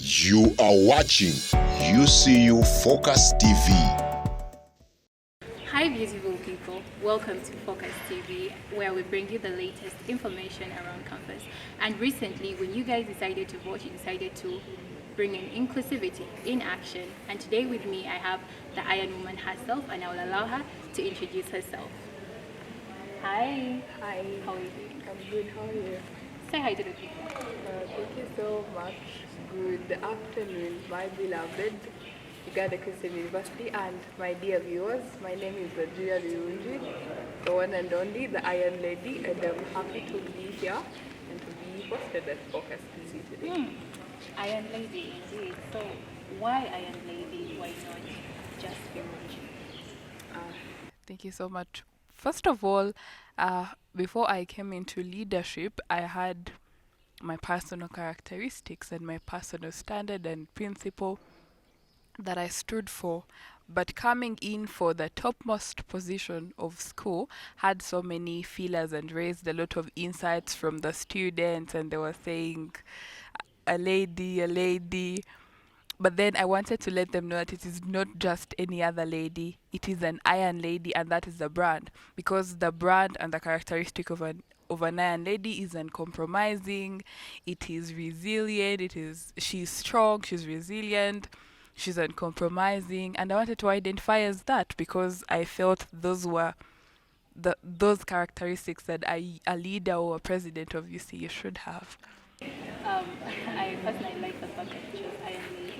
You are watching UCU Focus TV. Hi beautiful people, welcome to Focus TV, where we bring you the latest information around campus. And recently, when you guys decided to vote, you decided to bring in inclusivity in action. And today with me, I have the Iron Woman herself, and I will allow her to introduce herself. Hi. Hi. How are you doing? I'm good. How are you? Say hi to the people. Thank you so much. Good afternoon, my beloved Uganda Christian University and my dear viewers. My name is AGIRA BIRUNGI, the one and only, the Iron Lady, and I'm happy to be here and to be hosted at Focus TV today. Iron Lady, indeed. So, why Iron Lady? Why not just Birungi? Thank you so much. First of all, before I came into leadership, I had my personal characteristics and my personal standard and principle that I stood for. But coming in for the topmost position of school had so many feelers and raised a lot of insights from the students, and they were saying, a lady, a lady. But then I wanted to let them know that it is not just any other lady. It is an Iron Lady, and that is the brand. Because the brand and the characteristic of an Iron Lady is uncompromising. It is resilient. She's strong. She's resilient. She's uncompromising, and I wanted to identify as that because I felt those were those characteristics that a leader or a president of UCU should have. I personally like the fact that you chose Iron Lady.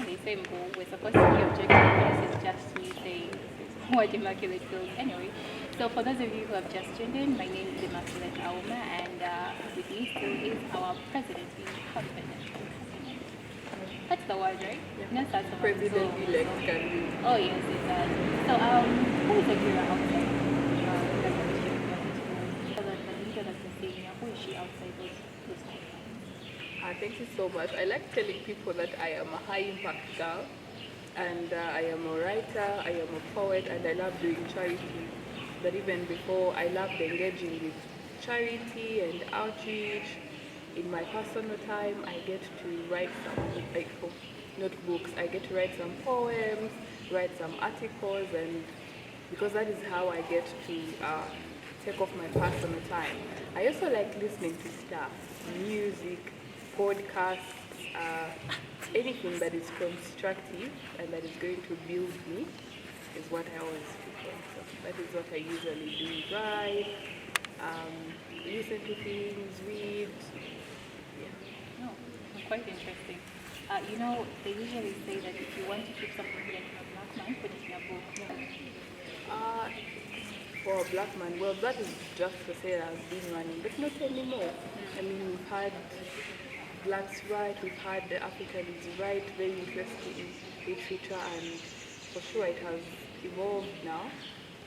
They say we're supposed to be objective, but this is just me saying what Immaculate feels. Anyway, so for those of you who have just tuned in, my name is Immaculate AUMA, and with me still is our president in confidence. That's the word, right? Yeah. No, that's the President-elect can be. Oh yes, it does. So who is AGIRA outside? The leader that's the senior, who is she outside those confines? Thank you so much. I like telling people that I am a high-impact girl, and I am a writer, I am a poet, and I love doing charity. But even before, I loved engaging with charity and outreach. In my personal time, I get to write some, like, notebooks. I get to write some poems, write some articles, and because that is how I get to take off my personal time. I also like listening to stuff, music, podcasts, anything that is constructive and that is going to build me is what I always pick on. So that is what I usually do, write, listen to things, read. No, quite interesting. You know, they usually say that if you want to keep something hidden from a black man, put it in a book. For a black man, well, that is just to say that I've been running, but not anymore. I mean, we've had blacks write, we've had the Africans write very interesting literature, and for sure it has evolved now.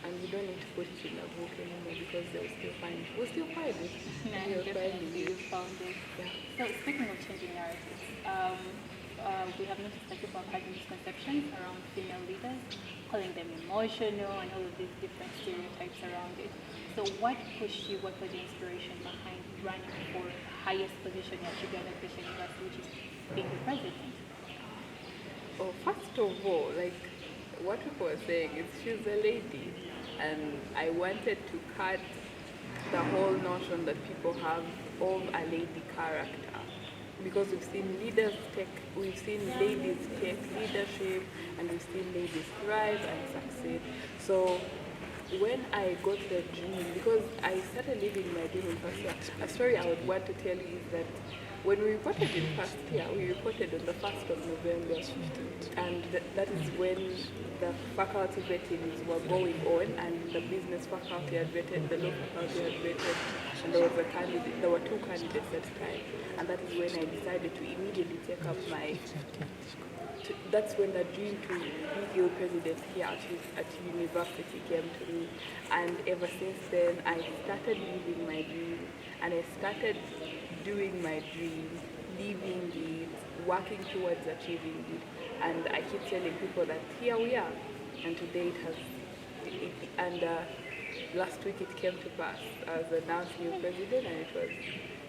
And we don't need to put it in a book anymore because they'll still find it. We'll still find it. Yeah, definitely you found it. Yeah. So speaking of changing narratives, we have noticed that people have had misconceptions around female leaders, calling them emotional and all of these different stereotypes around it. So what pushed you, what was your inspiration behind running for the highest position at Uganda Christian University, which is being the president? Oh, first of all, like what people were saying is she's a lady, and I wanted to cut the whole notion that people have of a lady character, because we've seen ladies take leadership, and we've seen ladies thrive and succeed. So when I got the dream, because I started living my dream in first year, a story I would want to tell you is that when we reported in first year, we reported on the 1st of November, and that is when the faculty vettings were going on, and the business faculty had vetted, the law faculty had vetted, and there were two candidates at the time, and that is when I decided to immediately take up that's when the dream to be the president here at university came to me, and ever since then I started living my dream, and I started doing my dream, living it, working towards achieving it, and I keep telling people that here we are, and today last week it came to pass. I was announced new president, and it was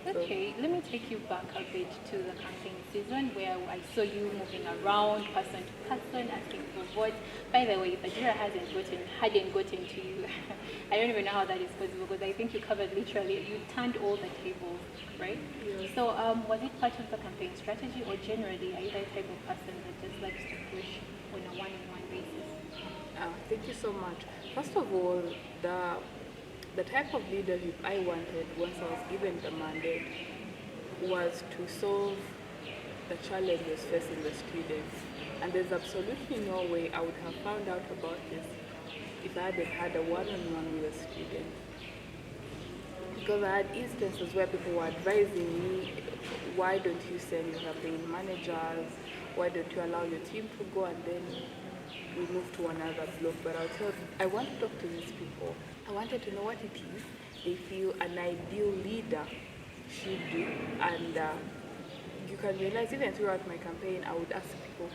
Okay, let me take you back a bit to the campaign season where I saw you moving around person to person asking for votes. By the way, if AGIRA hadn't gotten to you, I don't even know how that is possible because I think you covered literally, you turned all the tables, right? Yes. So was it part of the campaign strategy or generally are you the type of person that just likes to push on a one-on-one basis? Thank you so much. First of all, the type of leadership I wanted once I was given the mandate was to solve the challenges facing the students. And there's absolutely no way I would have found out about this if I hadn't had a one-on-one with a student. Because I had instances where people were advising me, why don't you send your campaign managers, why don't you allow your team to go, and then we move to another block. But I'll tell you, I want to talk to these people. I wanted to know what it is they feel an ideal leader should do. And you can realize even throughout my campaign, I would ask people,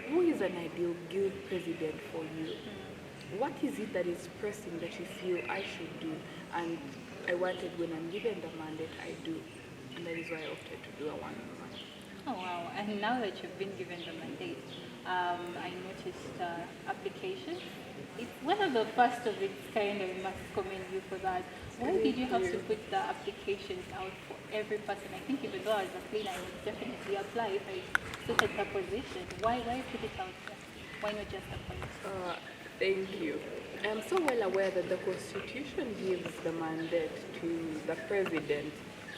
who is an ideal guild president for you? What is it that is pressing that you feel I should do? And I wanted, when I'm given the mandate, I do. And that is why I opted to do a one-on-one. Oh wow, and now that you've been given the mandate, I noticed applications. It's one of the first of its kind, I must commend you for that. Why did you have to put the applications out for every person? I think even though I was a cleaner, I would definitely apply if I suited the position. Why put it out there? Why not just appoint? Thank you. I'm so well aware that the Constitution gives the mandate to the President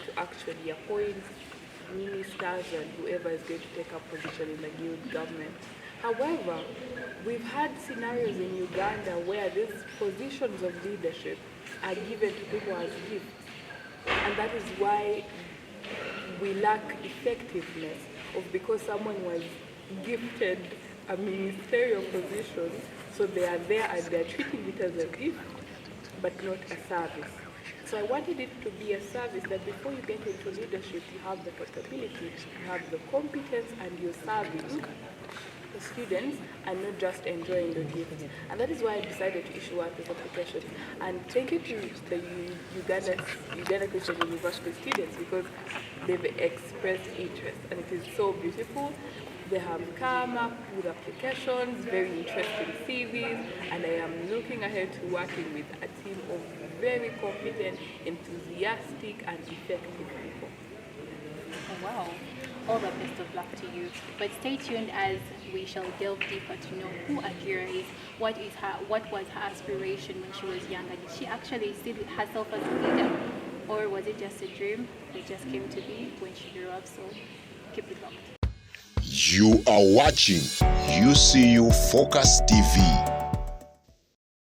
to actually appoint ministers and whoever is going to take up position in the guild government. However, we've had scenarios in Uganda where these positions of leadership are given to people as gifts. And that is why we lack effectiveness because someone was gifted a ministerial position, so they are there and they're treating it as a gift, but not a service. So I wanted it to be a service that before you get into leadership, you have the capability, you have the competence, and you're serving the students and not just enjoying the gift. And that is why I decided to issue out this application. And thank you to the Uganda Christian University students because they've expressed interest, and it is so beautiful. They have come up with applications, very interesting CVs, and I am looking ahead to working with a team of very competent, enthusiastic, and effective people. Oh, wow. All the best of luck to you. But stay tuned as we shall delve deeper to know who AGIRA is, what was her aspiration when she was younger. Did she actually see herself as a leader? Or was it just a dream that just came to be when she grew up? So keep it locked. You are watching UCU Focus TV.